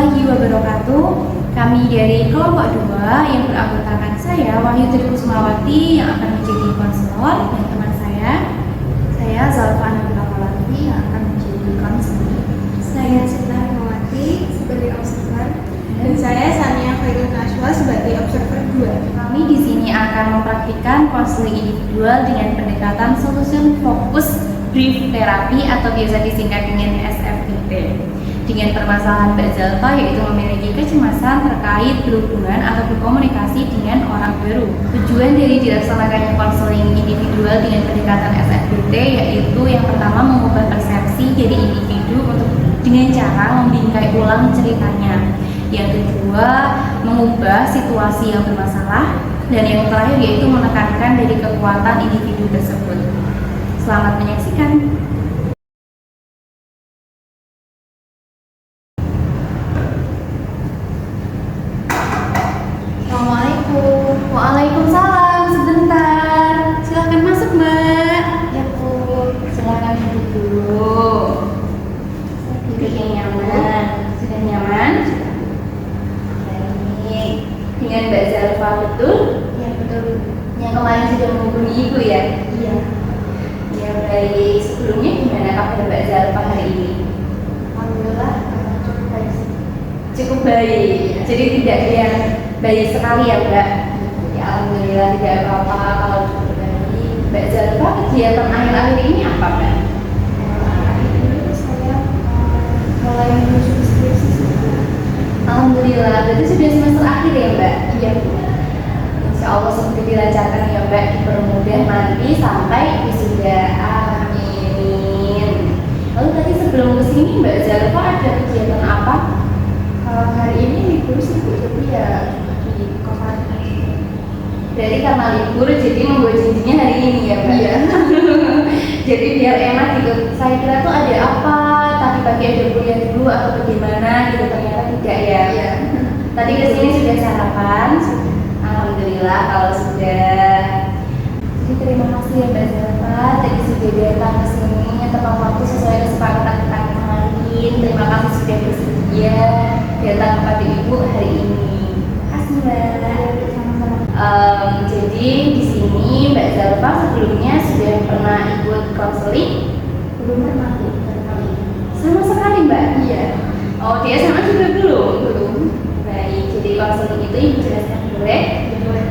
warahmatullahi wabarakatuh. Kami dari kelompok 2 yang beranggotakan saya Wahyu Tri Kusmawati yang akan menjadi konselor, dan teman saya Zalfa Nurulawati yang akan menjadi konselor. Saya Cinta Rahmawati sebagai observer. Dan saya Sania Khairul Naswa sebagai observer 2. Kami di sini akan mempraktikkan konseling individual dengan pendekatan solution fokus brief terapi atau biasa disingkat dengan SFBT. Dengan permasalahan Mbak Zalfa yaitu memiliki kecemasan terkait berhubungan atau berkomunikasi dengan orang baru. Tujuan dari dilaksanakannya konseling individual dengan pendekatan SFBT yaitu yang pertama mengubah persepsi dari individu dengan cara membingkai ulang ceritanya. Yang kedua, mengubah situasi yang bermasalah, dan yang terakhir yaitu menekankan dari kekuatan individu tersebut. Selamat menyaksikan. Assalamualaikum. Waalaikumsalam, sebentar. Silakan masuk, Mbak. Ya Bu. Silakan duduk dulu. Duduk yang nyaman. Sudah nyaman? Baik. Dengan Mbak Zalfa, betul? Ya betul. Yang kemarin sudah menghubungi Ibu ya? Iya. Ya baik. Sebelumnya gimana kabar Mbak Zalfa hari ini? Alhamdulillah cukup baik. Cukup baik. Jadi tidak yang baik sekali ya Mbak? Ya alhamdulillah tidak apa-apa kalau cukup baik. Mbak Zalfa, kegiatan akhir-akhir ini apa Mbak? Ini saya mulai menyusun skripsi sebenarnya. Alhamdulillah, berarti sudah semester akhir ya Mbak? Iya Bu. Insya Allah semoga dilancarkan ya Mbak, dipermudah nanti sampai wisuda. Amin. Lalu tadi sebelum kesini Mbak Zalfa ada kegiatan apa? Hari ini libur sih Bu, jadi ya di kosan. Dari karena libur jadi membuat janjinya hari ini ya Mbak? Iya. Jadi biar enak gitu. Saya kira tuh ada apa? Tadi pagi ada kuliah dulu atau bagaimana gitu, ternyata tidak ya. Iya. Tadi kesini sudah sarapan? Alhamdulillah kalau sudah. Jadi terima kasih ya Mbak Zalfa, tadi sudah datang ke sini tepat waktu sesuai kesepakatan kita kemarin. Terima kasih sudah bersedia datang kepada Ibu hari ini. Terima kasih Mbak. Jadi di sini Mbak Zalfa sebelumnya sudah pernah ikut konseling? Belum pernah Bu, baru kali ini. Sama sekali Mbak? Iya. Oh di SMA juga belum? Belum. Baik, jadi konseling itu Ibu jelaskan boleh? Boleh.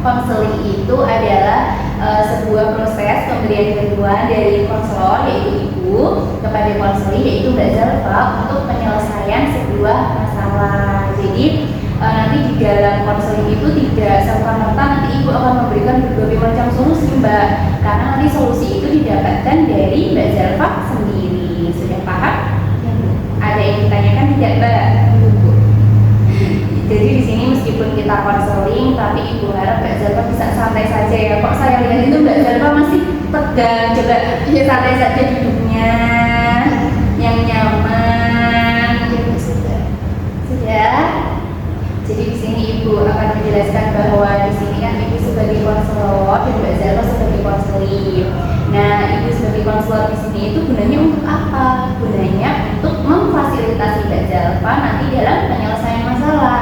Konseling itu adalah sebuah proses pemberian bantuan dari konselor yaitu Ibu kepada konseling yaitu Mbak Zalfa untuk penyelesaian sebuah masalah. Jadi nanti di dalam konseling itu tidak serta-merta nanti Ibu akan memberikan berbagai macam solusi Mbak, karena nanti solusi itu didapatkan dari Mbak Zalfa sendiri. Sudah paham? Ya Bu. Ada yang ditanyakan tidak Mbak? Belum Bu. Jadi di sini meskipun kita konseling, tapi Ibu harap Mbak Zalfa bisa santai saja ya. Kok saya lihat itu Mbak Zalfa masih tegang, coba santai saja duduknya, yang nyaman. Ya Bu, sudah. Sudah. Jadi di sini Ibu akan menjelaskan bahwa di sini kan Ibu sebagai konselor dan Mbak Zalfa sebagai konseling. Nah, Ibu sebagai konselor di sini itu gunanya untuk apa? Gunanya untuk memfasilitasi Mbak Zalfa nanti dalam penyelesaian masalah.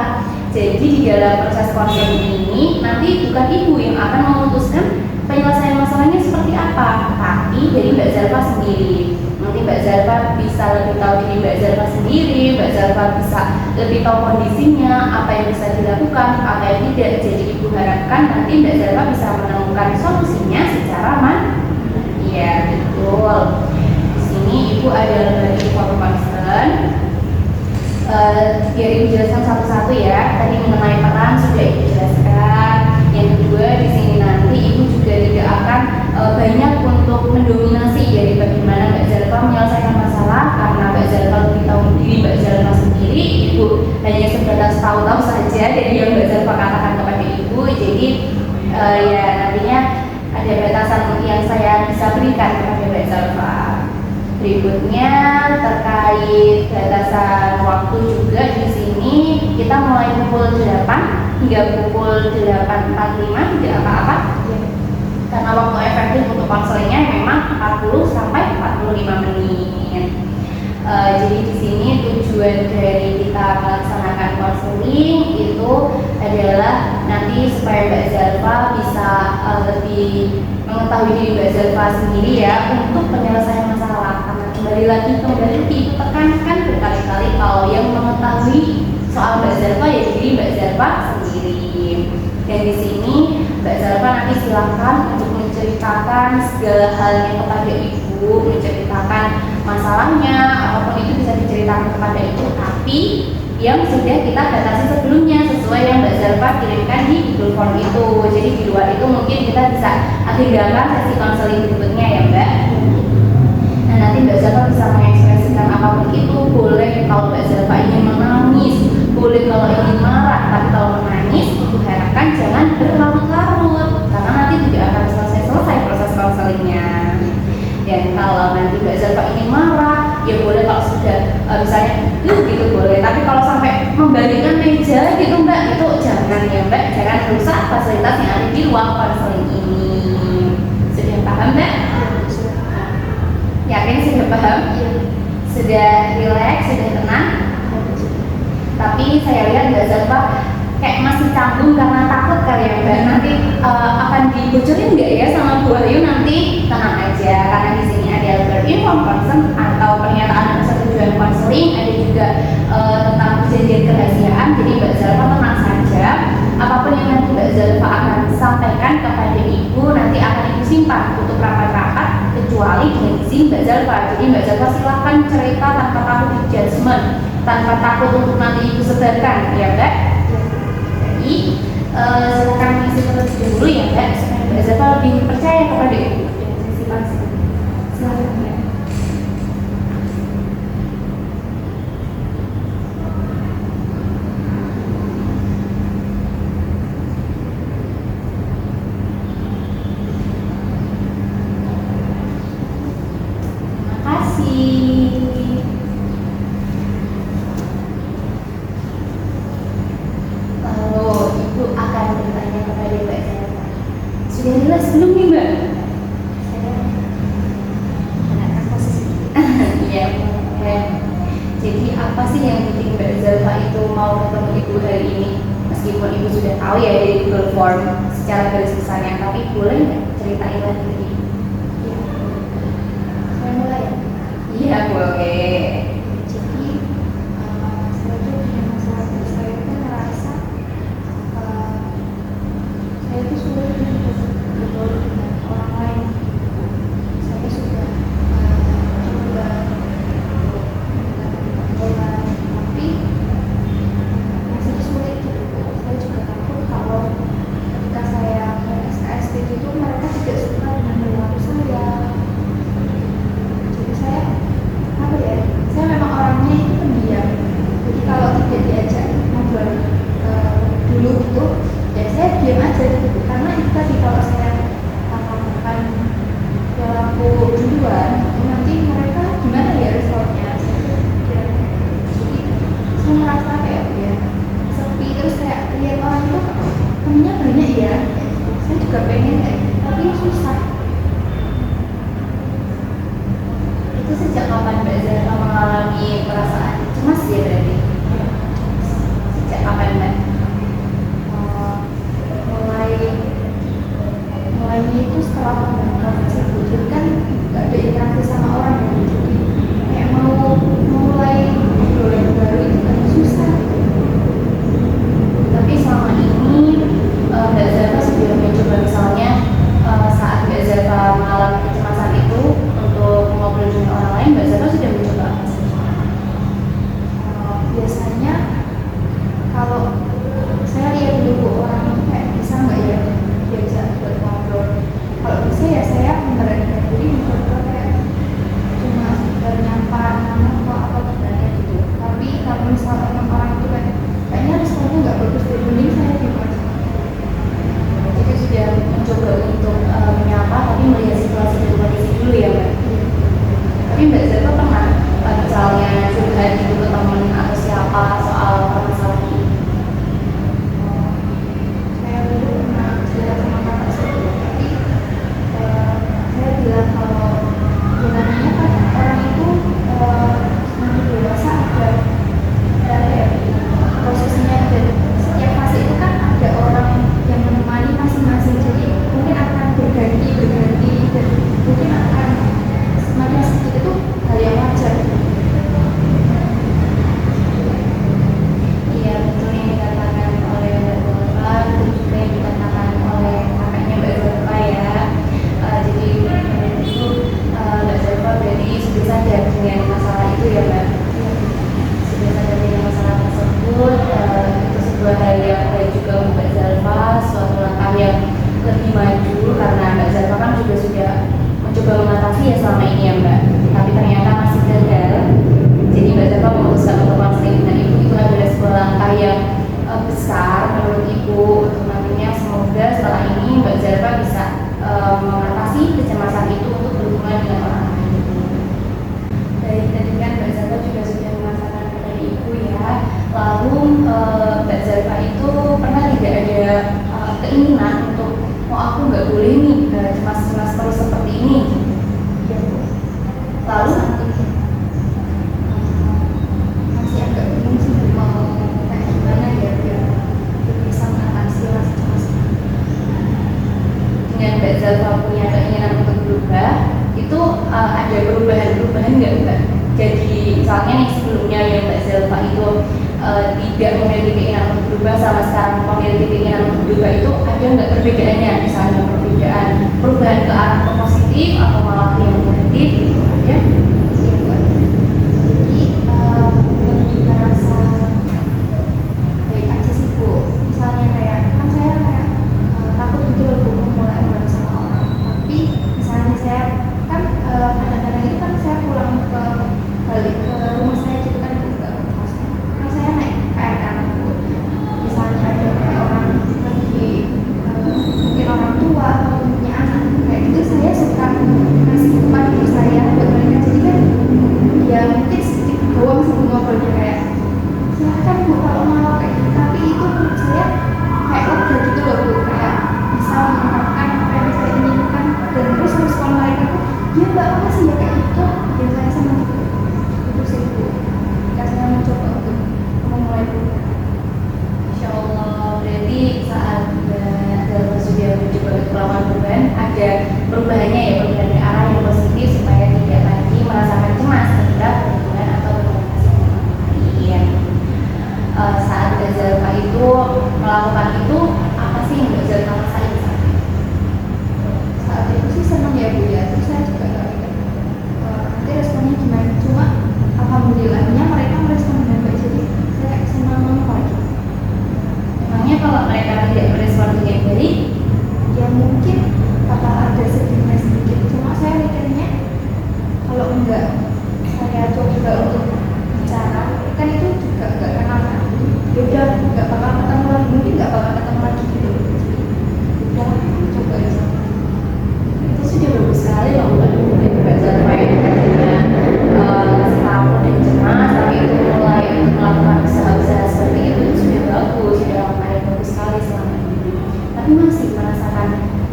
Jadi di dalam proses konseling ini nanti bukan Ibu yang akan memutuskan penyelesaian masalahnya seperti apa, tapi dari Mbak Zalfa sendiri. Nanti Mbak Zalfa bisa lebih tahu diri Mbak Zalfa sendiri, Mbak Zalfa bisa lebih tahu kondisinya, apa yang bisa dilakukan, apa yang tidak. Jadi Ibu harapkan nanti Mbak Zalfa bisa menemukan solusinya secara mandiri. Iya betul. Di sini Ibu ada lembaga inform concern. Biar Ibu jelaskan satu-satu ya. Tadi mengenai peran sudah Ibu jelaskan. Yang kedua di sini nanti Ibu juga tidak akan banyak untuk mendominasi dari bagaimana Mbak Zalfa menyelesaikan masalah, karena Mbak Zalfa lebih tahu diri Mbak Zalfa sendiri. Ibu hanya sebatas tahu-tahu saja dari yang Mbak Zalfa katakan kepada Ibu. Jadi ya nantinya ada batasan yang saya bisa berikan kepada Mbak Zalfa. Berikutnya terkait batasan waktu juga di sini kita mulai pukul 8 hingga pukul 8.45 tidak apa-apa. Karena waktu efektif untuk konselingnya memang 40 sampai 45 menit. Jadi di sini tujuan dari kita melaksanakan konseling itu adalah nanti supaya Mbak Zalfa bisa lebih mengetahui diri Mbak Zalfa sendiri ya untuk penyelesaian masalah. Karena kembali lagi itu tekankan berkali-kali kalau yang mengetahui soal Mbak Zalfa ya diri Mbak Zalfa sendiri. Dan di sini Mbak Zalfa nanti silakan untuk menceritakan segala halnya kepada Ibu, menceritakan masalahnya, apapun itu bisa diceritakan kepada Ibu, tapi yang sudah kita batasi sebelumnya sesuai yang Mbak Zalfa kirimkan di Google Form itu. Jadi di luar itu mungkin kita bisa agendakan sesi konseling berikutnya ya Mbak. Nah nanti Mbak Zalfa bisa mengekspresikan apapun itu, boleh kalau Mbak Zalfa ingin menangis, boleh kalau ingin marah, tapi kalau menangis Ibu harapkan jangan berlarut-larut karena nanti tidak akan selesai proses konselingnya. Dan kalau nanti Mbak Zalfa ingin marah, ya boleh kalau sudah misalnya gitu boleh, tapi kalau sampai membalikkan meja gitu Mbak, itu jangan ya Mbak, jangan rusak fasilitas yang ada di ruang konseling ini. Sudah paham Mbak? Yakin sudah paham? Iya. Sudah rileks, sudah tenang? Tapi saya lihat Mbak Zalfa kayak masih canggung karena takut kali ya Mbak, nanti akan dibocorin nggak ya sama Bu Ayu? Nanti tenang aja karena di sini ada inform consent atau pernyataan persetujuan konseling, ada juga tentang perjanjian kerahasiaan. Jadi Mbak Zalfa tenang saja, apapun yang nanti Mbak Zalfa akan sampaikan kepada Ibu nanti akan Ibu simpan untuk rapat-rapat kecuali dengan izin Mbak Zalfa. Jadi Mbak Zalfa silahkan cerita tanpa takut di judgement, tanpa takut untuk nanti Ibu sebarkan ya Mbak. Jadi silakan mengisi terlebih dahulu ya Mbak, supaya Mbak Zalfa lebih percaya kepada Ibu. Silakan Mbak. Terima kasih. Lalu Ibu akan bertanya kepada Mbak Zalfa. Sudah jelas belum nih Mbak? Iya. Jadi apa sih yang bikin Mbak Zalfa itu mau ketemu Ibu hari ini? Meskipun Ibu sudah tahu ya dari Google Form secara garis besarnya, tapi boleh nggak ceritain lagi ke Ibu? Iya. Saya mulai ya. Iya boleh. Jadi saya tuh punya masalah, saya tuh ngerasa saya tuh sulit untuk bergaul dengan orang lain. Saya sudah coba mendekati tapi masih sulit gitu. Saya juga takut kalau ketika saya ke SKSD itu mereka tidak suka dengan perilaku saya. Jadi saya apa ya? Saya memang orangnya itu pendiam. Jadi kalau tidak diajak ngobrol dulu gitu, ya saya diam aja gitu. Karena itu tadi kalau saya katakan perilaku duluan, nanti mereka gimana ya responnya? Jadi saya merasa kayak ya sepi, terus kayak lihat orang itu temennya banyak ya. Saya juga pengen kayak gitu, tapi susah. Itu sejak kapan Mbak Zalfa mengalami perasaan cemas ya berarti? Sejak kapan Mbak? Mulainya itu setelah COVID jadi kan nggak ada interaksi sama orang ya, jadi kayak mau mulai obrolan baru itu kan susah. Tapi selama ini Mbak Zalfa sudah mencoba misalnya saat Mbak Zalfa mengalami kecemasan itu untuk ngobrol dengan orang lain, Mbak Zalfa sudah mencoba apa sih? Biasanya kalau saya lihat dulu orang itu kayak bisa nggak ya diajak buat ngobrol. Kalau bisa ya saya memberanikan diri ngobrol kayak cuma sekedar nyapa nama atau apa gimana gitu. Tapi kalau misalnya orang itu kan kayaknya responnya nggak bagus, jadi mending saya diam aja. Jadi sudah mencoba untuk menyapa tapi melihat situasi dan kondisi dulu ya Mbak. Tapi Mbak Zalfa pernah misalnya curhat gitu ke teman atau siapa soal permasalahan ini? Saya dulu pernah cerita sama kakak saya, tapi dan mungkin akan semakin sedikit itu hal yang wajar. Iya, betul yang dikatakan oleh Mbak Zulfa, betul juga yang dikatakan oleh kakaknya Mbak Zulfa ya. Jadi itu Mbak Zulfa berarti sudah sadar dengan masalah itu ya Mbak. Sudah sadar dengan masalah tersebut, itu sebuah hal yang baik juga untuk Mbak Zulfa, suatu langkah yang lebih maju karena Mbak Zulfa kan juga sudah mencoba mengatasi ya selama ini ya Mbak. Tapi ternyata masih gagal. Jadi Mbak Zulfa memutuskan untuk konseling dengan ibu itu adalah sebuah langkah yang besar menurut ibu untuk nantinya. Semoga setelah ini Mbak Zulfa bisa mengatasi kecemasan itu untuk berhubungan dengan orang lain. Baik, tadi kan Mbak Zulfa juga sudah mengatakan kepada ibu ya. Lalu Mbak Zulfa itu pernah tidak ada keinginan untuk aku nggak boleh nih cemas-cemas terus seperti ini. Ya, Lalu masih agak bingung sih mau kayak gimana ya biar bisa mengatasi rasa cemas. dengan Mbak Zulfa punya keinginan untuk berubah, itu ada perubahan-perubahan nggak Mbak? Jadi misalnya nih sebelumnya yang Mbak Zulfa itu tidak memiliki keinginan untuk berubah sama sekarang memiliki keinginan untuk berubah, itu ada nggak perbedaannya? Misalnya perubahan ke arah ke positif atau malah ke yang negatif gitu aja? Jadi lebih merasa baik aja sih Bu. Misalnya kayak kan saya kayak takut gitu loh Bu mulai sama orang. Tapi misalnya saya kan kadang-kadang itu kan saya pulang ke balik ke rumah saya gitu kan Bu, ke kosnya. Kan saya naik KRL Bu. Misalnya ada kayak orang lagi mungkin orang tua atau punya anak kayak gitu, saya suka ngasih tempat untuk saya buat mereka. Jadi kan ya mungkin sedikit doang sih ngobrolnya kayak silahkan Bu kalau mau kayak gitu. Tapi itu menurut saya kayak lega gitu loh Bu, kayak bisa mengungkapkan apa yang saya inginkan dan terus respon mereka tuh ya Mbak makasih ya kayak gitu. Ya saya senang gitu. Itu sih Bu, ketika saya mencoba untuk memulai berubah. Insya Allah, berarti saat Mbak Zulfa sudah mencoba untuk melakukan perubahan, ada perubahannya ya, perubahan ke arah yang positif supaya tidak lagi merasakan cemas ketika berhubungan atau berkomunikasi dengan orang lain. Saat Mbak Zulfa itu melakukan itu, apa sih yang Mbak Zulfa rasain saat itu? Saat itu sih senang ya Bu ya, terus saya juga nggak mikir nanti responnya gimana. Cuma alhamdulillahnya mereka merespon dengan baik, jadi saya kayak senang banget. Memangnya kalau mereka tidak berespon dengan baik, Ya mungkin bakal ada sedihnya sedikit, cuma saya mikirnya kalau enggak saya coba untuk bicara kan itu juga enggak kenal kan, ya udah enggak bakal ketemu lagi, mungkin enggak bakal ketemu lagi gitu. Jadi udah coba aja. itu sudah bagus sekali loh Mbak. Dari Mbak Zulfa yang tadinya takut dan cemas, tapi itu mulai untuk melakukan usaha-usaha seperti itu sudah bagus, sudah langkah yang bagus sekali selama ini. Tapi masih merasakan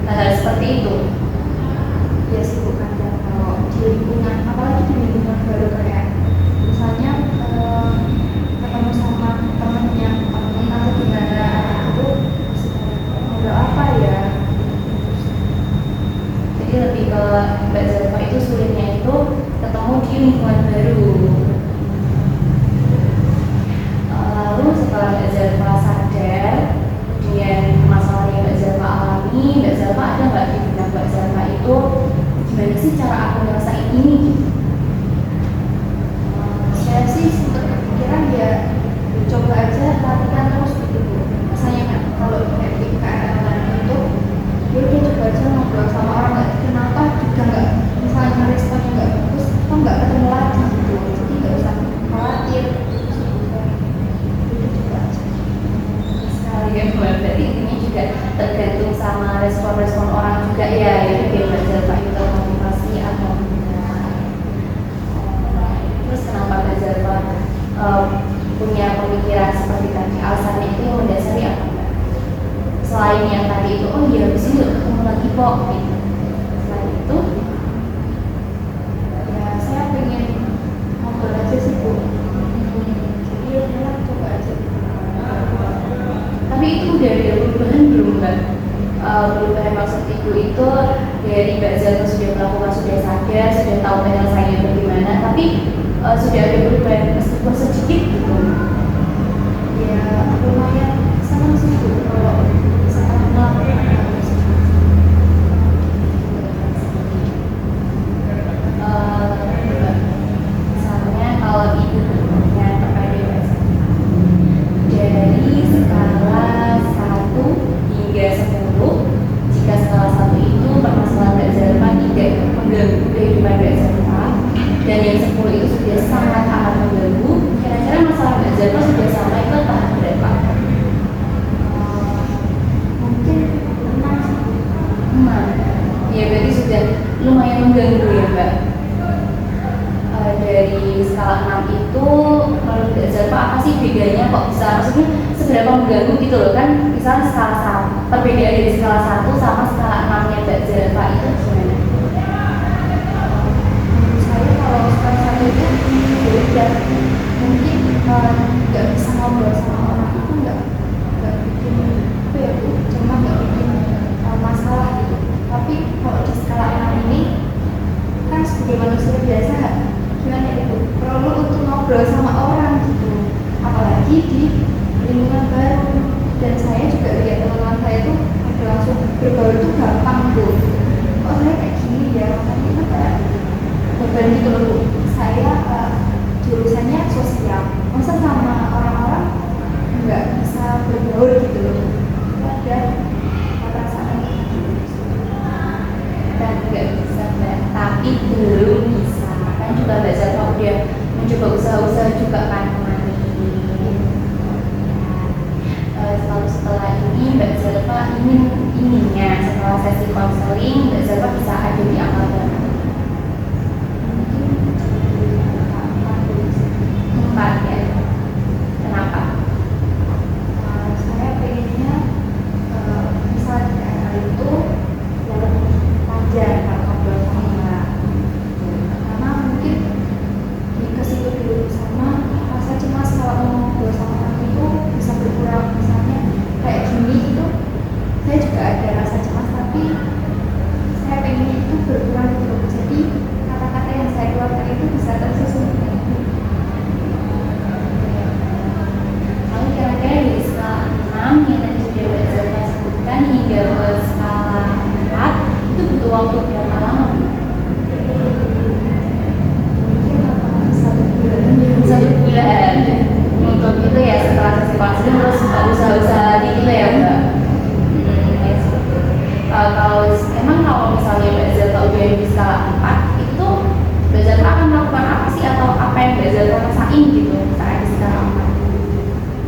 hal seperti itu. Ya sih bukan ya, kalau di lingkungan apalagi di lingkungan baru kayak misalnya ketemu sama temennya temen atau gimana itu udah apa ya. Jadi lebih ke Mbak Zulfa itu sulitnya itu ketemu di lingkungan baru. Lalu setelah Mbak Zulfa sadar dengan masalah yang Mbak Zulfa alami, Mbak Zulfa ada nggak di benak Mbak Zulfa itu gimana sih cara aku ngerasain ini gitu? Saya sih sempat kepikiran ya coba aja latihan terus gitu Bu. Misalnya kan kalau kayak di KRL itu ya udah coba aja ngobrol sama orang nggak dikenal, toh juga nggak misalnya responnya nggak bagus toh nggak ketemu lagi gitu, jadi nggak usah khawatir. Udah coba aja. Sekali ya Mbak, berarti intinya juga tergantung sama respon-respon orang juga ya, itu biar Mbak Zulfa itu termotivasi atau enggak. Terus kenapa Mbak Zulfa punya pemikiran seperti tadi, alasannya itu yang mendasari apa Mbak? Selain yang tadi itu, oh iya habis ini nggak ketemu lagi kok gitu. Selain itu, Ya saya pengen ngobrol aja sih Bu. Jadi ya udahlah coba aja. tapi itu udah ada perubahan belum Mbak? Perubahan maksud ibu itu dari Mbak Zulfa sudah tahu penyelesaiannya bagaimana, tapi sudah ada perubahan meskipun sedikit gitu. Ya lumayan senang sih Bu kalau misalkan melakukan hal tersebut. Misalnya kalau ibu bertanya kepada Mbak Zalfa dari skala 1 hingga 10, jika skala 1 itu permasalahan Mbak Zalfa tidak mengganggu kehidupan Mbak Zalfa, dan yang 10 itu sudah sangat amat mengganggu, kira-kira masalah Mbak Zalfa sudah sampai ke tahap berapa? Mungkin tenang sih Bu. Ya berarti sudah lumayan mengganggu ya Mbak. Dari skala 6 itu menurut Mbak Zalfa apa sih bedanya kok bisa, maksudnya seberapa mengganggu gitu loh kan, misalnya skala 1, perbedaan dari skala 1 sama skala 6 nya Mbak Zalfa itu gimana? Menurut saya kalau skala satu itu beda, mungkin nggak bisa ngobrol sama orang itu nggak bikin apa ya Bu, cuma nggak bikin masalah gitu. Tapi kalau di skala 6 ini kan sebagai manusia biasa gimana itu perlu untuk ngobrol sama orang gitu, apalagi di lingkungan baru. Dan saya juga lihat teman-teman saya itu langsung bergaul itu gampang tuh, kok saya kayak gini ya, makanya itu kayak beban gitu loh Bu. Saya jurusannya sosial, masa sama orang-orang nggak bisa bergaul gitu loh. Itu ada perasaan gitu. Dan nggak bisa Mbak, tapi belum bisa kan, juga Mbak Zalfa udah mencoba usaha-usaha juga kan kemarin. Selalu setelah ini Mbak Zalfa inginnya setelah sesi konseling Mbak Zalfa bisa ada di akal berapa? Mungkin 4 ya. Kenapa? saya pengennya misalnya di akal itu ya lebih panjang kalau ngobrol sama orang. Karena mungkin di kesitu dulu sama rasa cemas kalau mau ngobrol sama orang itu bisa berkurang. Misalnya kayak gini itu saya juga ada rasa cemas, tapi saya pengen itu berkurang gitu. Jadi kata-kata yang saya keluarkan itu bisa tersusun. Lalu kira-kira dari skala 6 yang tadi sudah Mbak Zalfa sebutkan hingga ke skala 4 itu butuh waktu berapa lama? Mungkin 1 bulan. 1 bulan untuk itu ya, setelah sesi konseling terus usaha-usaha gitu ya Mbak. Ya, seperti itu. Kalau misalnya Mbak Zalfa udah di skala 4 itu Mbak Zalfa akan melakukan apa sih, atau apa yang Mbak Zalfa rasain gitu saat di skala 4?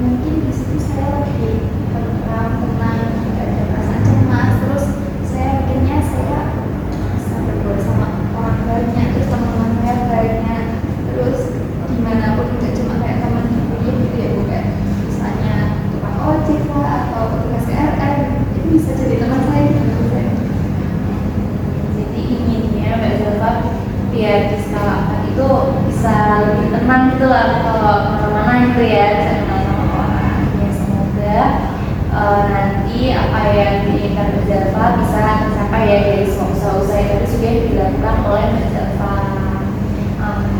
Mungkin di situ saya lebih tenang, tidak ada perasaan cemas. Terus saya mikirnya saya bisa bergaul sama orang banyak, terus teman-teman saya banyak, terus dimanapun tidak cuma kayak teman di kuliah gitu ya Bu, kayak misalnya tukang ojek lah atau petugas KRL itu bisa jadi teman saya gitu. Jadi inginnya Mbak Zalfa biar di skala 4 itu bisa lebih tenang gitu lah kalau kemana-mana gitu ya, bisa kenal sama orang. Ya semoga nanti apa yang diinginkan Mbak Zalfa bisa tercapai ya dari semua usaha-usaha yang tadi sudah dilakukan oleh Mbak Zalfa.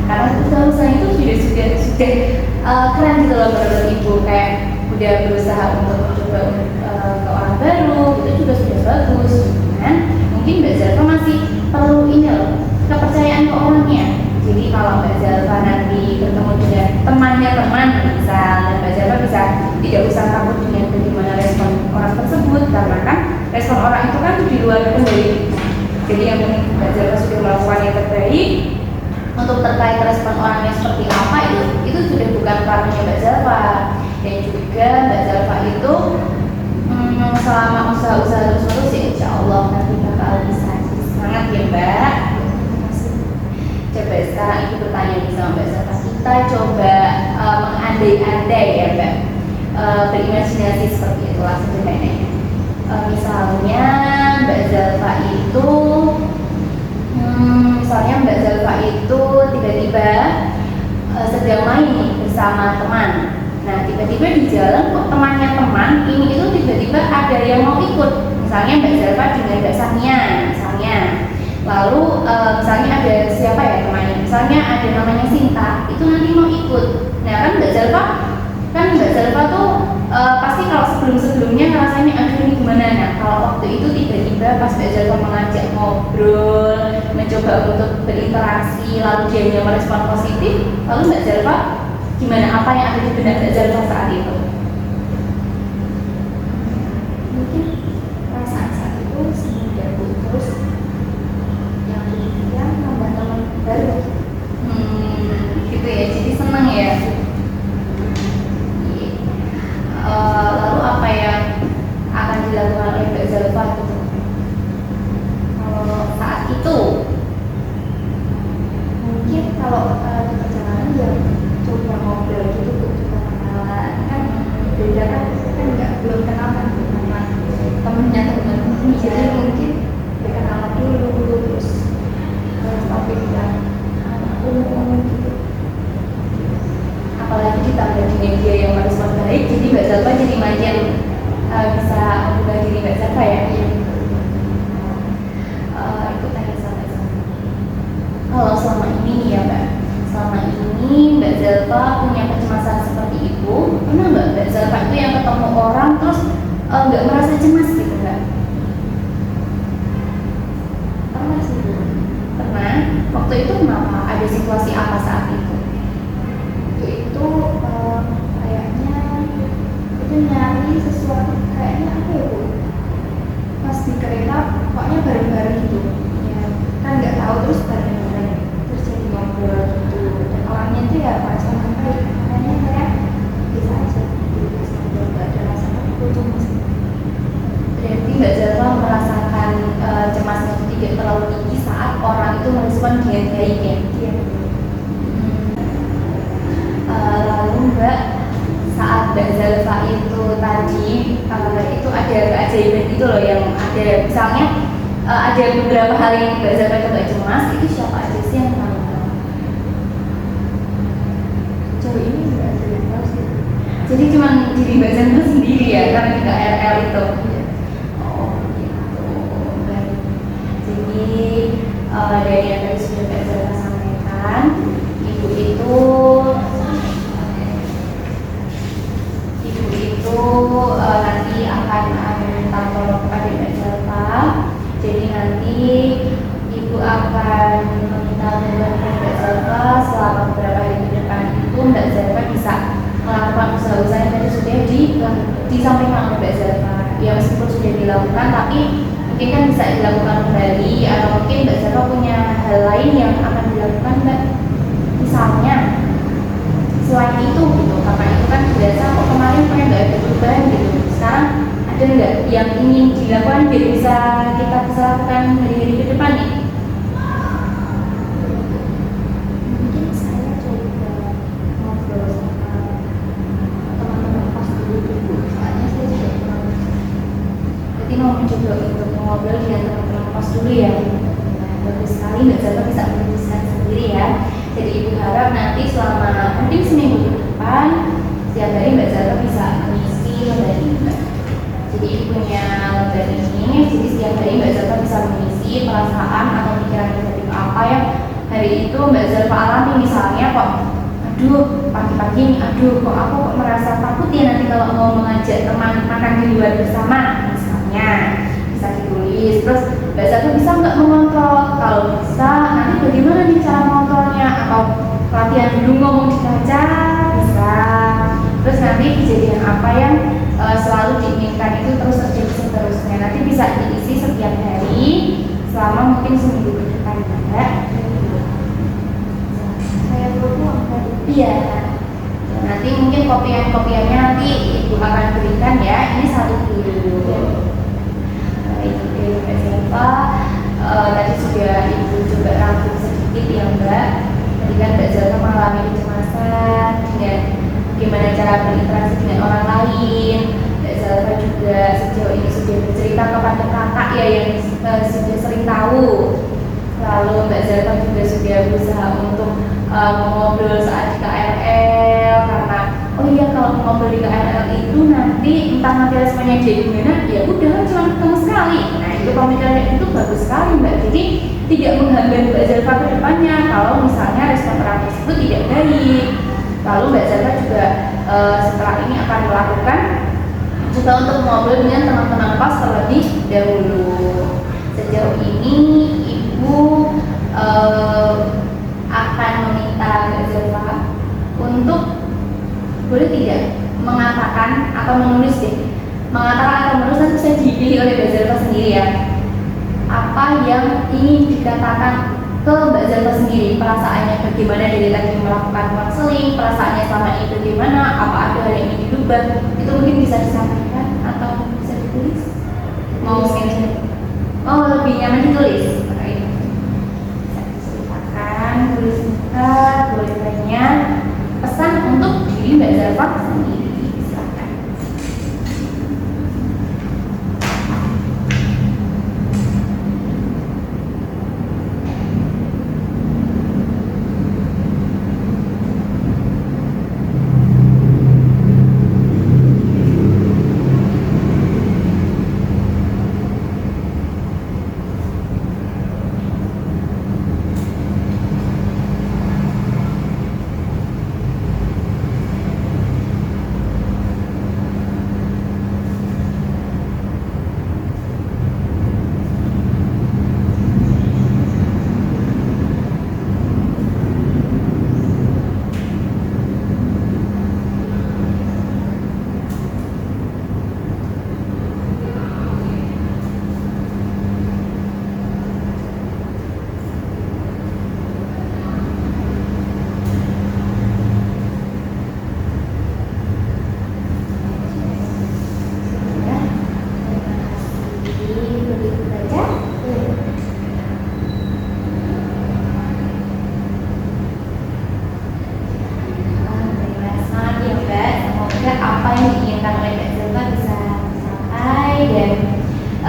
Karena usaha-usaha itu sudah keren gitu loh menurut Ibu, kayak udah berusaha untuk mencoba ke orang baru, itu juga sudah bagus. Cuman mungkin Mbak Zalfa masih perlu ini loh, kepercayaan ke orangnya. Jadi kalau Mbak Zalfa nanti bertemu dengan temannya teman misal, dan Mbak Zalfa bisa tidak usah takut dengan bagaimana respon orang tersebut, karena kan respon orang itu kan di luar kendali kita. Jadi yang penting Mbak Zalfa sudah melakukan yang terbaik. Untuk terkait respon orangnya seperti apa itu sudah bukan ranahnya Mbak Zalfa. Dan juga Mbak Zalfa itu selama usaha-usaha terus ya insya Allah nanti bakal bisa. Semangat ya Mbak. Coba sekarang Ibu bertanya nih sama Mbak Zalfa, kita coba mengandai-andai ya Mbak, berimajinasi seperti itulah sederhananya. Misalnya Mbak Zalfa itu tiba-tiba sedang main nih bersama teman. Nah tiba-tiba di jalan kok temannya teman ini itu tiba-tiba ada yang mau ikut. Misalnya Mbak Zalfa dengan Mbak Sania misalnya. Lalu misalnya ada siapa misalnya ada namanya Sinta, itu nanti mau ikut. Nah kan Mbak Zalfa tuh pasti kalau sebelumnya rasanya aduh ini gimana. Nah kalau waktu itu tiba-tiba pas Mbak Zalfa mengajak ngobrol, mencoba untuk berinteraksi, lalu dia merespon positif, lalu Mbak Zalfa gimana, apa yang ada di benak Mbak Zalfa saat itu? Mungkin perasaan saat itu semudah terus yang kemudian nambah teman baru. Gitu ya, jadi senang ya. Lalu apa yang akan dilakukan oleh Mbak Zalfa gitu? Kalau saat itu Mungkin kalau di perjalanan ya coba ngobrol gitu, coba kenalan kan, beda kan nggak belum kenal kan sama temennya temen. Jadi mungkin berkenalan dulu terus topik yang umum gitu. apalagi ditambah dengan dia yang merespon baik, jadi Mbak Zalfa jadi makin bisa membuka diri Mbak Zalfa ya. Itu tanya sama kalau selama ini ya Mbak, selama ini Mbak Zalfa punya kecemasan seperti itu, pernah nggak Mbak Zalfa itu yang ketemu orang terus nggak merasa cemas gitu Mbak? Pernah sih Bu. Pernah. Waktu itu kenapa? Ada situasi apa saat itu? Itu kayaknya itu nyari sesuatu, kayaknya apa ya Bu, pas di kereta pokoknya bareng-bareng gitu ya, kan nggak tahu terus bareng-bareng terus jadi ngobrol gitu, dan orangnya itu ya macam baik, makanya saya bisa aja gitu, pas ngobrol nggak ada rasa takut cemas. Berarti Mbak Zalfa merasakan cemasnya itu tidak terlalu tinggi saat orang itu merespon dengan baik ya? Iya. Lalu Mbak, saat Mbak Zalfa itu tadi itu ada keajaiban itu loh yang ada, misalnya ada beberapa hal yang Mbak Zalfa itu nggak cemas, itu siapa aja sih yang tahu? Jauh ini nggak ada yang tahu sih. Jadi cuma diri Mbak Zalfa sendiri ya, karena di KRL itu. Iya. Oh gitu, baik. Jadi dari yang tadi sudah Mbak Zalfa sampaikan, ibu itu nanti akan minta tolong kepada Mbak Zalfa. Jadi nanti ibu akan meminta bantuan kepada Mbak Zalfa selama beberapa hari ke depan itu Mbak Zalfa bisa melakukan usaha-usaha yang tadi sudah disampaikan oleh Mbak Zalfa. Ya meskipun sudah dilakukan, tapi mungkin kan bisa dilakukan kembali, atau mungkin Mbak Zalfa punya hal lain yang akan dilakukan Mbak. Misalnya selain itu gitu, karena itu kan biasa kok kemarin kayak nggak ada perubahan gitu, sekarang ada nggak yang ingin dilakukan biar kita bisa lakukan hari-hari ke depan nih? Mungkin saya coba ngobrol sama teman-teman pas dulu Bu, soalnya saya juga pernah. Berarti mau mencoba untuk ngobrol dengan teman-teman kos dulu ya. Nah, bagus sekali Mbak Zalfa bisa memutuskan sendiri ya. Jadi ibu harap nanti selama mungkin seminggu ke depan setiap hari Mbak Zalfa bisa mengisi lembar ini Mbak. Jadi ibu punya lembar ini, jadi setiap hari Mbak Zalfa bisa mengisi perasaan atau pikiran negatif apa yang hari itu Mbak Zalfa alami. Misalnya kok aduh pagi-pagi nih, aduh kok aku kok merasa takut ya nanti kalau mau mengajak teman makan di luar bersama misalnya, bisa ditulis. Terus Mbak Zalfa bisa nggak mengontrol? Kalau bisa, nanti bagaimana nih cara mengontrolnya? Atau latihan dulu ngomong di kaca, bisa. Terus nanti kejadian apa yang selalu diinginkan itu terus terjadi seterusnya. Nanti bisa diisi setiap hari selama mungkin seminggu ke depan Mbak. Saya perlu kan. Iya. Nanti mungkin kopiannya nanti ibu akan berikan ya. Ini satu dulu. Itu dari Mbak Zalfa. Tadi sudah ibu coba rangkum sedikit ya Mbak. Tadi kan Mbak Zalfa mengalami kecemasan dengan bagaimana cara berinteraksi dengan orang lain. Mbak Zalfa juga sejauh ini sudah bercerita kepada kakak ya yang sudah sering tahu. Lalu Mbak Zalfa juga sudah berusaha untuk mengobrol saat di KRL, karena oh iya kalau ngobrol di KRL itu nanti entah nanti responnya dia gimana, ya udah cuma ketemu sekali. Nah itu pemikiran itu bagus sekali Mbak. Jadi tidak menghambat Mbak Zalfa ke depannya kalau misalnya respon orang tersebut tidak baik. Lalu Mbak Zalfa juga setelah ini akan melakukan juga untuk ngobrol dengan teman-teman kelas terlebih dahulu. Sejauh ini Ibu akan meminta Mbak Zalfa untuk boleh tidak mengatakan atau menulis mengatakan atau menulis, nanti bisa dipilih oleh Mbak Zalfa sendiri ya, apa yang ingin dikatakan ke Mbak Zalfa sendiri, perasaannya bagaimana dari tadi melakukan konseling, perasaannya selama ini bagaimana, apa ada hal yang ingin dirubah, itu mungkin bisa disampaikan atau bisa ditulis. Mau lebih nyaman ditulis. Oke. Silakan tulis boleh banyak pesan untuk diri Mbak Zalfa sendiri. Silakan.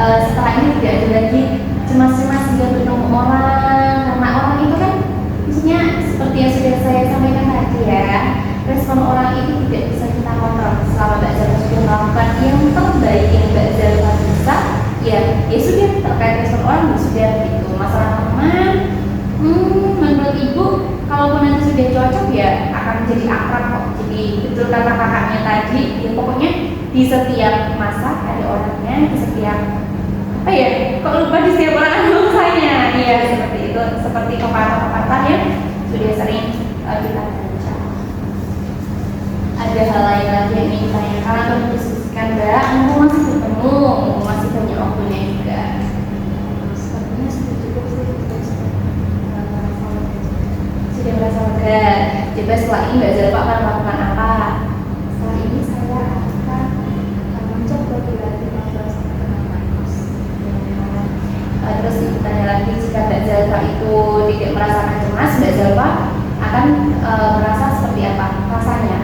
Setelah ini tidak ada lagi cemas-cemas jika bertemu orang, karena orang itu kan maksudnya seperti yang sudah saya sampaikan tadi ya, respon orang itu tidak bisa kita kontrol. Selama Mbak Zalfa sudah melakukan yang terbaik yang Mbak Zalfa bisa, ya sudah, terkait respon orang ya sudah gitu. Masalah teman, menurut Ibu kalaupun nanti sudah cocok ya akan menjadi akrab kok. Jadi betul kata kakaknya tadi, ya pokoknya di setiap masa ada orangnya, di setiap kok lupa di setiap orang ada masanya. Iya seperti itu, seperti pepatah-pepatah yang sudah sering kita baca. Ada hal lain lagi yang ingin ditanyakan atau didiskusikan Mbak? Mumpung masih bertemu, mumpung masih banyak waktunya juga. Sepertinya sudah cukup sih, Sudah merasa lega. Coba setelah ini Mbak Zalfa akan melakukan apa? setelah ini saya akan mencoba dilatih ngobrol sama teman-teman kos. Terus Ibu tanya lagi, jika Mbak Zalfa itu tidak merasakan cemas, Mbak Zalfa akan merasa seperti apa? Rasanya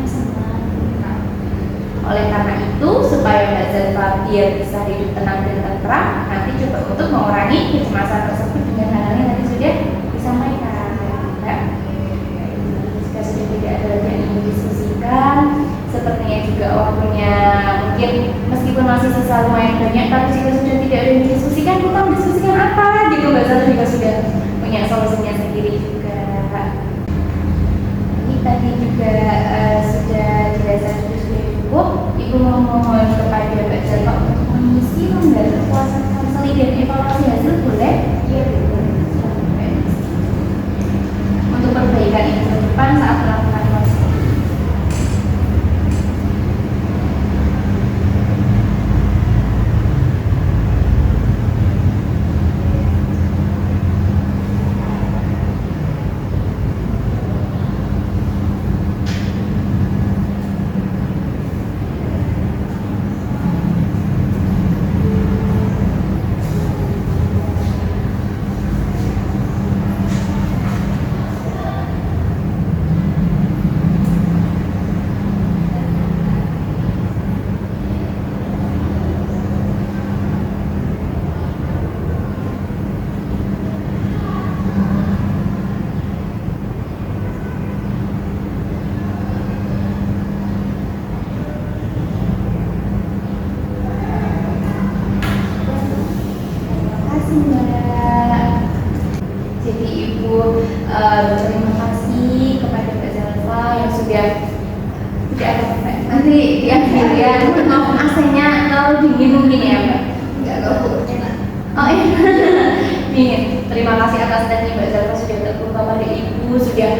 Senang. oleh karena itu, supaya Mbak Zalfa biar bisa hidup tenang dan tentram, nanti coba untuk mengurangi kecemasan tersebut dengan hal yang tadi sudah disampaikan. Jika sudah tidak ada lagi yang ingin didiskusikan, sepertinya juga waktunya mungkin meskipun masih sisa lumayan banyak, tapi jika sudah tidak ada yang didiskusikan, kita mendiskusikan apa? Gitu Mbak Zalfa juga sudah punya solusinya sendiri juga. Ini tadi juga sudah jelaskan sudah cukup. Ibu memohon kepada Mbak Zalfa untuk mengisi lembar kepuasan konseling dan evaluasi hasil, boleh? Iya, boleh. Untuk perbaikan itu ke depan saat melakukan konseling. Mbak. Jadi Ibu berterima kasih kepada Mbak Zalfa yang sudah tidak ada Mbak. Nanti di akhir ya, AC-nya terlalu dingin mungkin ya Mbak. Enggak loh Bu, enak. Oh iya, dingin. Terima kasih atas tadi Mbak Zalfa sudah terbuka pada Ibu, sudah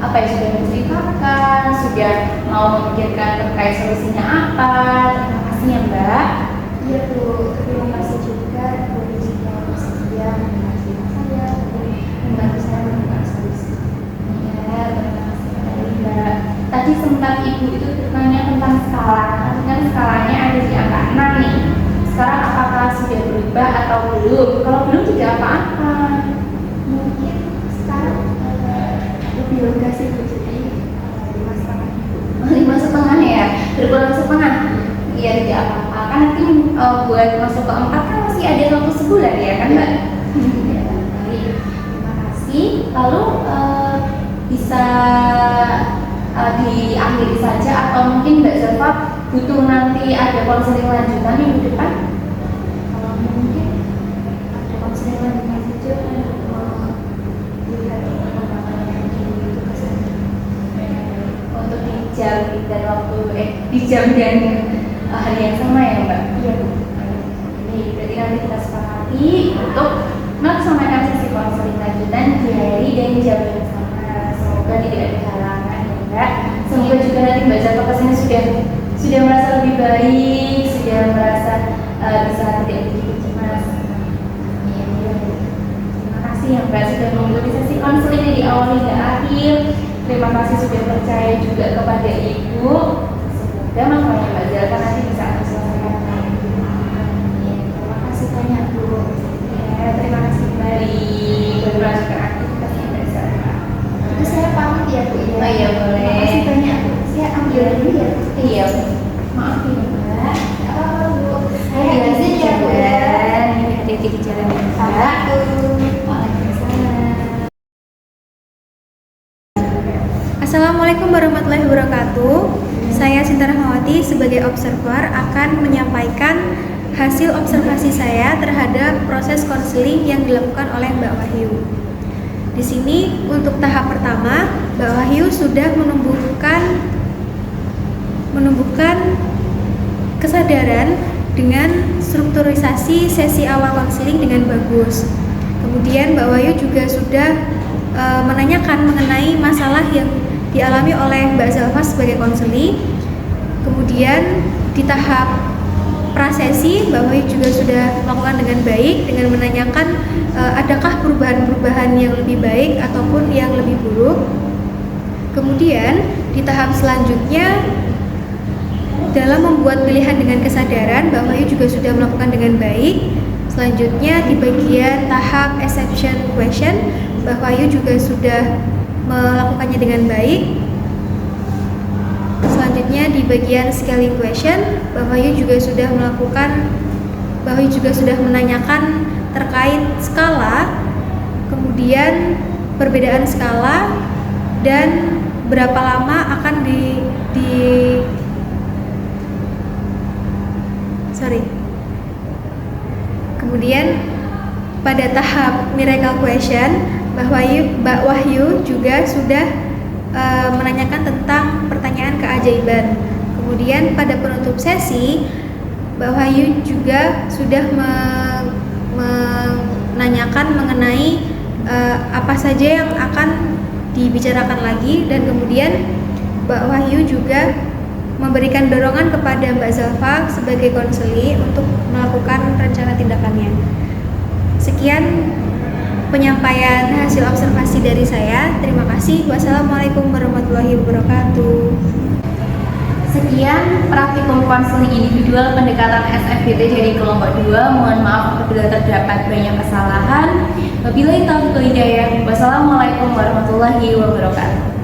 apa ya, sudah menceritakan, sudah mau memikirkan terkait solusinya apa. Terima kasih ya Mbak. Iya Bu, terima kasih juga dari sudah bersedia mendengarkan saya dan membantu saya menemukan solusi. Ya, terima kasih sekali Mbak. Tadi sempat Ibu itu bertanya tentang skala, kan skalanya ada di angka 6 nih. Sekarang apakah sudah berubah atau belum? Kalau belum tidak apa-apa. Mungkin sekarang lebih lega sih Bu, jadi 5,5 Bu. 5,5 ya, berkurang setengah. Iya tidak apa-apa. Kan nanti buat masuk ke 4 kan masih ada waktu sebulan ya kan Mbak? Ya, baik. Terima kasih. Lalu bisa diakhiri saja atau mungkin Mbak Zalfa butuh nanti ada konseling lanjutan minggu depan? Kalau mungkin ada konseling lanjutan saja melihat perkembangan yang itu ke sana. Untuk di jam dan waktu di jam dan hari yang sama ya Mbak? Iya Bu. Ini berarti nanti kita sepakati untuk melaksanakan sesi konseling lanjutan di hari dan jam yang sama. Semoga tidak ada halangan ya Mbak. Semoga juga nanti Mbak Zalfa kesini sudah merasa lebih baik, sudah merasa bisa tidak begitu cemas. Iya, iya. Terima kasih ya Mbak sudah mengikuti sesi konseling dari awal hingga akhir. Terima kasih sudah percaya juga kepada Ibu. Semoga masalahnya Mbak Zalfa nanti bisa diselesaikan. Terima kasih banyak Bu. Ya, terima kasih kembali berlanjutkan aktivitasnya Mbak Zalfa. Itu saya pamit ya Bu ya. Oh iya boleh. Terima kasih banyak Bu. Saya ambil dulu ya. Iya, maaf ya Mbak. Oh Bu, saya Iya, izin ya Bu ya. Ini hati-hati di jalan ya Mbak. Waalaikumsalam. Assalamualaikum warahmatullahi wabarakatuh. Saya Sinta Rahmawati sebagai observer akan menyampaikan hasil observasi saya terhadap proses konseling yang dilakukan oleh Mbak Wahyu. Di sini untuk tahap pertama, Mbak Wahyu sudah menumbuhkan kesadaran dengan strukturisasi sesi awal konseling dengan bagus. Kemudian Mbak Wahyu juga sudah menanyakan mengenai masalah yang dialami oleh Mbak Zalfa sebagai konseli. Kemudian di tahap prasesi Mbak Wahyu juga sudah melakukan dengan baik dengan menanyakan adakah perubahan-perubahan yang lebih baik ataupun yang lebih buruk. Kemudian di tahap selanjutnya dalam membuat pilihan dengan kesadaran Mbak Wahyu juga sudah melakukan dengan baik. Selanjutnya di bagian tahap exception question Mbak Wahyu juga sudah melakukannya dengan baik. Selanjutnya di bagian scaling question Mbak Wahyu juga sudah menanyakan terkait skala, kemudian perbedaan skala dan berapa lama akan Kemudian pada tahap miracle question Mbak Wahyu juga sudah menanyakan tentang pertanyaan keajaiban. Kemudian pada penutup sesi Mbak Wahyu juga sudah menanyakan mengenai apa saja yang akan dibicarakan lagi, dan kemudian Mbak Wahyu juga memberikan dorongan kepada Mbak Zalfa sebagai konseli untuk melakukan rencana tindakannya. Sekian penyampaian hasil observasi dari saya. Terima kasih. Wassalamualaikum warahmatullahi wabarakatuh. Sekian praktikum konseling individual pendekatan SFBT dari kelompok 2. Mohon maaf apabila terdapat banyak kesalahan. Wabillahi taufiq wal hidayah. Wassalamualaikum warahmatullahi wabarakatuh.